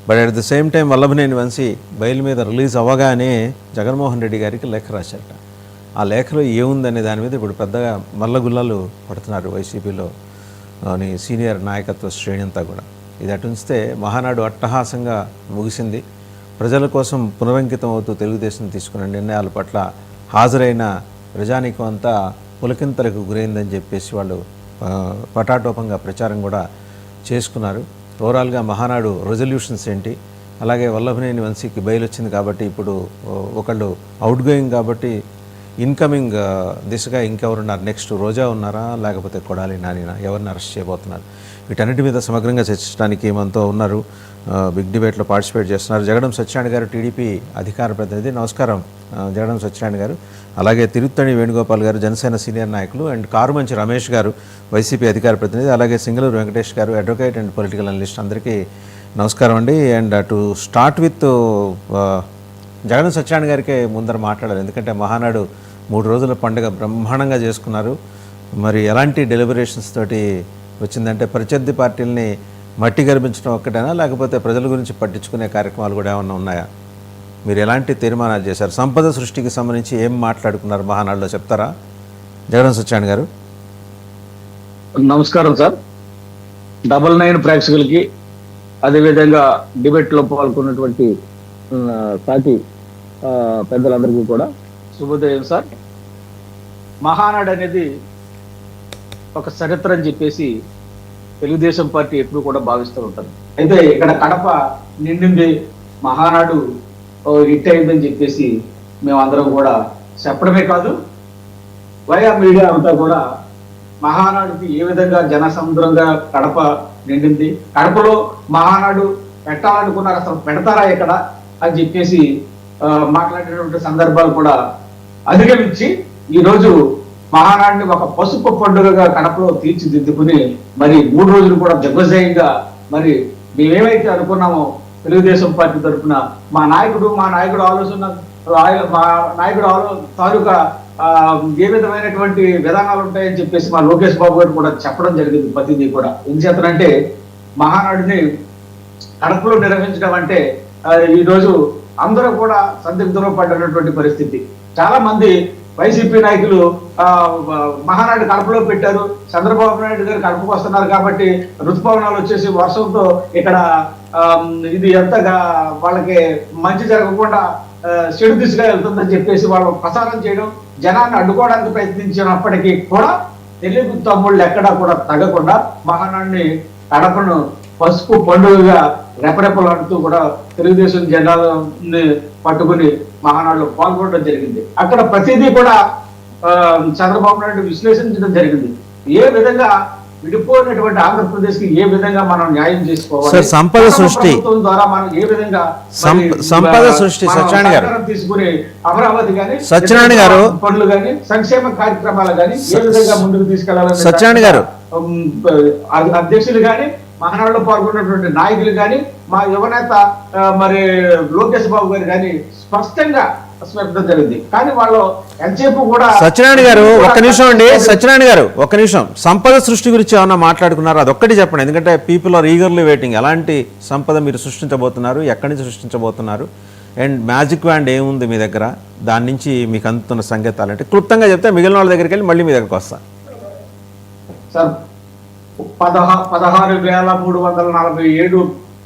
But at the same time Vallabhaneni Vamsi bail మీద release అవ్వగానే జగన్మోహన్ రెడ్డి గారికి లేఖ రాశారట. ఆ లేఖలో ఏముందనే దాని మీద ఇప్పుడు పెద్దగా మల్లగుల్లలు పడుతున్నారు వైసీపీలో సీనియర్ నాయకత్వ శ్రేణి అంతా కూడా. ఇది అటుంచితే మహానాడు అట్టహాసంగా ముగిసింది. ప్రజల కోసం పునరంకితం అవుతూ తెలుగుదేశం తీసుకున్న నిర్ణయాల పట్ల హాజరైన ప్రజానీకం అంతా పులకింతలకు గురైందని చెప్పేసి వాళ్ళు పటాటోపంగా ప్రచారం కూడా చేసుకున్నారు. ఓవరాల్గా మహానాడు రెజల్యూషన్స్ ఏంటి, అలాగే వల్లభనేని వంశీకి బెయిల్ వచ్చింది కాబట్టి ఇప్పుడు ఒకళ్ళు అవుట్ గోయింగ్ కాబట్టి ఇన్కమింగ్ దిశగా ఇంకెవరున్నారు, నెక్స్ట్ రోజా ఉన్నారా లేకపోతే కొడాలి నానినా, ఎవరిని అరెస్ట్ చేయబోతున్నారు, వీటన్నిటి మీద సమగ్రంగా చర్చించడానికి మనతో ఉన్నారు. బిగ్ డిబేట్లో పార్టిసిపేట్ చేస్తున్నారు జగడం సత్యనారాయణ గారు, టీడీపీ అధికార ప్రతినిధి. నమస్కారం జగడం సత్యనారాయణ గారు. అలాగే తిరుత్తణి వేణుగోపాల్ గారు, జనసేన సీనియర్ నాయకులు. అండ్ కారుమంచి రమేష్ గారు, వైసీపీ అధికార ప్రతినిధి. అలాగే సింగళూరు వెంకటేష్ గారు, అడ్వకేట్ అండ్ పొలిటికల్ అనలిస్ట్. అందరికీ నమస్కారం అండి. అండ్ టు స్టార్ట్ విత్ జగడం సత్యనారాయణ గారికే ముందర మాట్లాడాలి, ఎందుకంటే మహానాడు 3 రోజుల పండుగ బ్రహ్మాండంగా చేసుకున్నారు. మరి ఎలాంటి డెలిబరేషన్స్ తోటి వచ్చిందంటే ప్రత్యర్థి పార్టీలని మట్టి గర్భించడం ఒక్కటేనా, లేకపోతే ప్రజల గురించి పట్టించుకునే కార్యక్రమాలు కూడా ఏమన్నా ఉన్నాయా? మీరు ఎలాంటి తీర్మానాలు చేశారు? సంపద సృష్టికి సంబంధించి ఏం మాట్లాడుకున్నారు మహానాడులో చెప్తారా జగడం సత్యనారాయణ గారు? నమస్కారం సార్. 99 ప్రేక్షకులకి, అదేవిధంగా డిబేట్లో పాల్గొన్నటువంటి సాటి పెద్దలందరికీ కూడా శుభోదయం సార్. మహానాడు అనేది ఒక చరిత్ర అని చెప్పేసి తెలుగుదేశం పార్టీ ఎప్పుడు కూడా భావిస్తూ ఉంటుంది. అయితే ఇక్కడ కడప నిండింది, మహానాడు హిట్ అయిందని చెప్పేసి మేమందరం కూడా చెప్పడమే కాదు, వయా మీడియా అంతా కూడా మహానాడుకి ఏ విధంగా జనసముద్రంగా కడప నిండింది, కడపలో మహానాడు పెట్టాలనుకున్నారు, అసలు పెడతారా ఇక్కడ అని చెప్పేసి మాట్లాడేటువంటి సందర్భాలు కూడా అధిగమించి ఈరోజు మహానాడిని ఒక పసుపు పండుగగా కడపలో తీర్చిదిద్దుకుని మరి 3 రోజులు కూడా దిగ్విజయంగా మరి మేమేమైతే అనుకున్నామో తెలుగుదేశం పార్టీ తరఫున మా నాయకుడు ఆలోచన తాలూకా ఏ విధమైనటువంటి విధానాలు ఉంటాయని చెప్పేసి మా లోకేష్ బాబు గారు కూడా చెప్పడం జరిగింది. ప్రతిదీ కూడా ఎందుచేతనంటే మహానాడిని కడపలో నిర్వహించడం అంటే ఈరోజు అందరూ కూడా సందిగ్ధంలో పడినటువంటి పరిస్థితి. చాలా మంది వైసీపీ నాయకులు మహానాడు కడపలో పెట్టారు, చంద్రబాబు నాయుడు గారు కడపకు వస్తున్నారు కాబట్టి ఋతుపవనాలు వచ్చేసి వర్షంతో ఇక్కడ ఇది ఎంతగా వాళ్ళకి మంచి జరగకుండా చెడు దిశగా వెళ్తుందని చెప్పేసి వాళ్ళు ప్రచారం చేయడం, జనాన్ని అడ్డుకోవడానికి ప్రయత్నించినప్పటికీ కూడా తెలుగు తమ్ముళ్ళు ఎక్కడా కూడా తగ్గకుండా మహానాడిని కడపను పసుపు పండుగగా రెపరెపలాడుతూ కూడా తెలుగుదేశం జెండాని పట్టుకుని మహానాడులో పాల్గొనడం జరిగింది. అక్కడ ప్రతిదీ కూడా చంద్రబాబు నాయుడు విశ్లేషించడం జరిగింది. ఏ విధంగా విడిపోయినటువంటి ఆంధ్రప్రదేశ్ కి ఏ విధంగా మనం న్యాయం చేసుకోవాలి, సంపద సృష్టి ద్వారా మనం ఏ విధంగా సంపద సృష్టి తీసుకుని అమరావతి గాని సత్యనారాయణ గారు పనులు గాని సంక్షేమ కార్యక్రమాలు గాని ఏ విధంగా ముందుకు తీసుకెళ్లాలని సత్యనారాయణ గారు అధ్యక్షులు గాని మహానాడులో పాల్గొన్నటువంటి నాయకులు కానీ మా యువనేత మరి లోకేష్ బాబు గారు కానీ స్పష్టంగా స్పష్టం జరిగింది. కానీ వాళ్ళు ఎంతసేపు కూడా సత్యనారాయణ గారు ఒక్క నిమిషం అండి, సత్యనారాయణ గారు ఒక్క నిమిషం, సంపద సృష్టి గురించి ఏమన్నా మాట్లాడుకున్నారు? అదొక్కటి చెప్పండి, ఎందుకంటే పీపుల్ ఆర్ ఈగర్లీ వెయిటింగ్. ఎలాంటి సంపద మీరు సృష్టించబోతున్నారు, ఎక్కడి నుంచి సృష్టించబోతున్నారు, అండ్ మ్యాజిక్ వ్యాండ్ ఏముంది మీ దగ్గర, దాని నుంచి మీకు అందుతున్న సంకేతాలు అంటే క్లుప్తంగా చెప్తే మిగిలిన వాళ్ళ దగ్గరికి వెళ్ళి మళ్ళీ మీ దగ్గరకు వస్తా. సార్ 16,347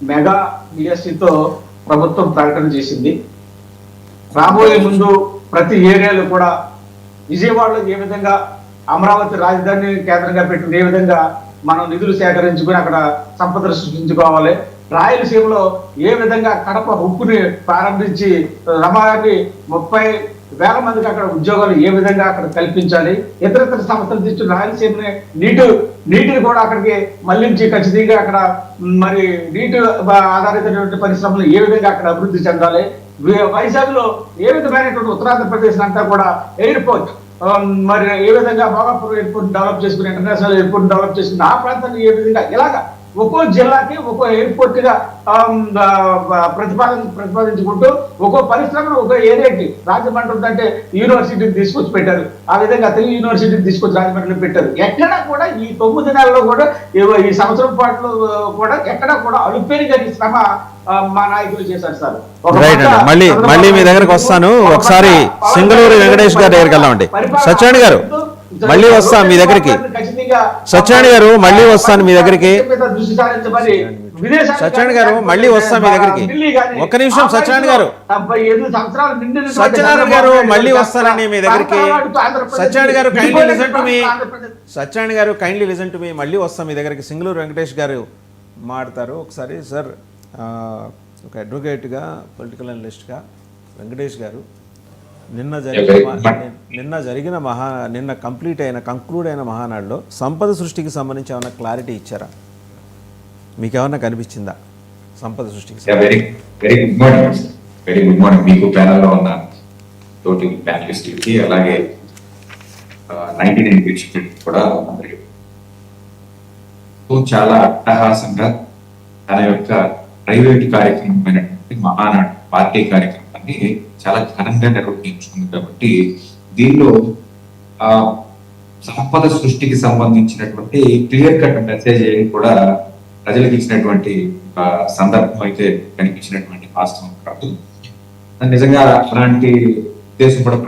మెగా బిఎస్సితో ప్రభుత్వం ప్రకటన చేసింది. రాబోయే ముందు ప్రతి ఏరియాలో కూడా విజయవాడలో ఏ విధంగా అమరావతి రాజధాని కేంద్రంగా పెట్టింది, ఏ విధంగా మనం నిధులు సేకరించుకుని అక్కడ సంపద సృష్టించుకోవాలి, రాయలసీమలో ఏ విధంగా కడప ఉక్కుని ప్రారంభించి రమాని 30,000 మందికి అక్కడ ఉద్యోగాలు ఏ విధంగా అక్కడ కల్పించాలి, ఇతర సంస్థలు తీసుకుని రాయలసీమని నీటిని కూడా అక్కడికి మళ్లించి ఖచ్చితంగా అక్కడ మరి నీటి ఆధారితమైనటువంటి పరిశ్రమలు ఏ విధంగా అక్కడ అభివృద్ధి చెందాలి, వైజాగ్ లో ఏ విధమైనటువంటి ఉత్తరాంధ్రప్రదేశ్ అంతా కూడా ఎయిర్పోర్ట్ మరి ఏ విధంగా భోగాపురం ఎయిర్పోర్ట్ డెవలప్ చేసుకుని ఇంటర్నేషనల్ ఎయిర్పోర్ట్ డెవలప్ చేసుకుని ఆ ప్రాంతాన్ని ఏ విధంగా ఇలాగా ఒక్కో జిల్లాకి ఒక్కో ఎయిర్పోర్ట్ గా ప్రతిపాదించుకుంటూ ఒక్కో పరిశ్రమను ఒక్కో ఏరియాకి రాజమండ్రి ఉందంటే యూనివర్సిటీని తీసుకొచ్చి పెట్టారు. ఆ విధంగా తెలుగు యూనివర్సిటీని తీసుకొచ్చి రాజమండ్రిలో పెట్టారు. ఎక్కడా కూడా ఈ 9 నెలల్లో కూడా ఈ సంవత్సరం పాటు కూడా ఎక్కడా కూడా అలుపేరుగా శ్రమ మా నాయకులు చేశారు సార్. మళ్ళీ మీ దగ్గరకు వస్తాను. ఒకసారి సింగళూరు వెంకటేష్ గారి దగ్గరికి వెళ్దామండి. సత్యనారాయణ గారు మళ్ళీ వస్తాను మీ దగ్గరికి. సత్యనారాయణ గారు మళ్ళీ వస్తాను మీ దగ్గరికి. సత్యనారాయణ గారు మళ్ళీ వస్తాను మీ దగ్గరికి. ఒక్క నిమిషం సత్యనారాయణ గారు. సత్యనారాయణ గారు మళ్ళీ వస్తానండి మీ దగ్గరికి. సత్యనారాయణ గారు kindly listen to me. Satyanarayana గారు కైండ్లీ లిసన్ టు మీ. మళ్ళీ వస్తాం మీ దగ్గరికి. సింగళూరు వెంకటేష్ గారు మాట్లాడతారు. ఒకసారి సార్, ఒక అడ్వకేట్గా, పొలిటికల్ అనలిస్ట్గా వెంకటేష్ గారు నిన్న కంక్లూడ్ అయిన మహానాడులో సంపద సృష్టికి సంబంధించి ఏమైనా క్లారిటీ ఇచ్చారా? మీకు ఏమన్నా కనిపించిందా సంపద సృష్టికి? Very very good morning. Very good morning మీకు, ప్యానల్లో ఉన్న తోటి ప్యానలిస్టులకి, అలాగే 99 వీక్షకులకి కూడా అందరికీ. చాలా అట్టహాసంగా తన యొక్క ప్రైవేట్ కార్యక్రమమైనటువంటి మహానాడు పార్టీ కార్యక్రమాన్ని చాలా ఘనంగా నిర్వహించుకుంది. కాబట్టి దీనిలో సంపద సృష్టికి సంబంధించినటువంటి క్లియర్ కట్ మెసేజ్ కూడా ప్రజలకు ఇచ్చినటువంటి సందర్భం అయితే కనిపించినటువంటి వాస్తవం కాదు. నిజంగా అలాంటి ఉద్దేశం కూడా